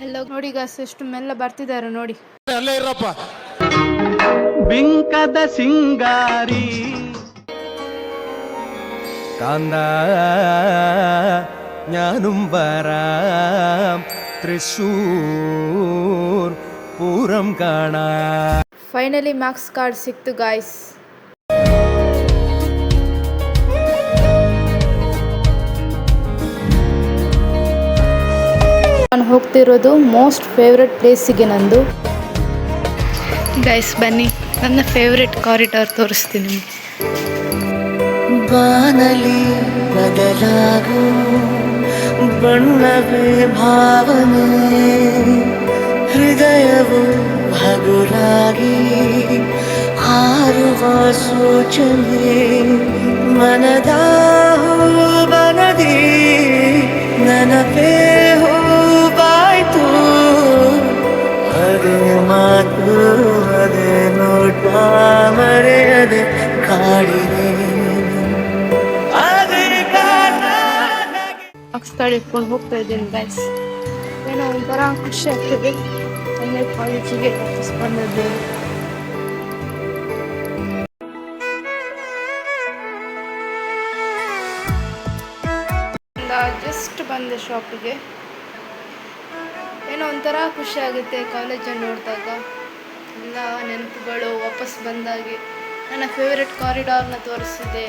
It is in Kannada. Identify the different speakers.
Speaker 1: ಎಲ್ಲ ನೋಡಿ ಗಾಸ್ ಎಷ್ಟು ಮೆಲ್ಲ ಬರ್ತಿದ್ದಾರೆ ನೋಡಿ.
Speaker 2: ಅಲ್ಲೇ ಇರಪ್ಪ.
Speaker 3: ಬಿಂಕದ ಸಿಂಗಾರಿ
Speaker 4: കാന്ത ഞാനും വരാം തൃശ്ശൂർ പൂരം കാണാൻ.
Speaker 1: ಫೈನಲಿ ಮಾರ್ಕ್ಸ್ ಕಾರ್ಡ್ ಸಿಕ್ತು ಗಾಯ್ಸ್. ನಾನು ಹೋಗ್ತಿರೋದು ಮೋಸ್ಟ್ ಫೇವ್ರೆಟ್ ಪ್ಲೇಸಿಗೆ ನಂದು. ಗೈಸ್ ಬನ್ನಿ, ನನ್ನ ಫೇವ್ರೆಟ್ ಕಾರಿಡಾರ್ ತೋರಿಸ್ತೀನಿ.
Speaker 5: ಬಾನಲಿ ಬದಲಾಗು ಬಣ್ಣವೇ ಭಾವನೆ, ಹೃದಯವು ಹಗುರಾಗಿ ಹಾರುವ ಸೂಚನೆ, ಮನದ ಬನದಿ ನನಪೇ ಹೂವಾಯ್ತು, ಅದೇ ಮಾತು ಅದೇ ನೋಟ ಮರೆಯದೆ ಕಾಡಿದೆ.
Speaker 1: ಮಾರ್ಕ್ಸ್ ಕಾರ್ಡ್ ಇಟ್ಕೊಂಡು ಹೋಗ್ತಾ ಇದ್ದೀನಿ ಗೈಸ್. ಏನೋ ಒಂಥರ ಖುಷಿ ಆಗ್ತದೆ. ಅಂದರೆ ಕಾಲೇಜಿಗೆ ವಾಪಸ್ ಬಂದಿದ್ದೇನೆ. ಜಸ್ಟ್ ಬಂದೆ ಶಾಪಿಗೆ. ಏನೋ ಒಂಥರ ಖುಷಿ ಆಗುತ್ತೆ ಕಾಲೇಜನ್ನು ನೋಡಿದಾಗ. ಎಲ್ಲ ನೆನಪುಗಳು ವಾಪಸ್ ಬಂದಾಗೆ. ನನ್ನ ಫೇವ್ರೆಟ್ ಕಾರಿಡಾರ್ನ ತೋರಿಸಿದೆ.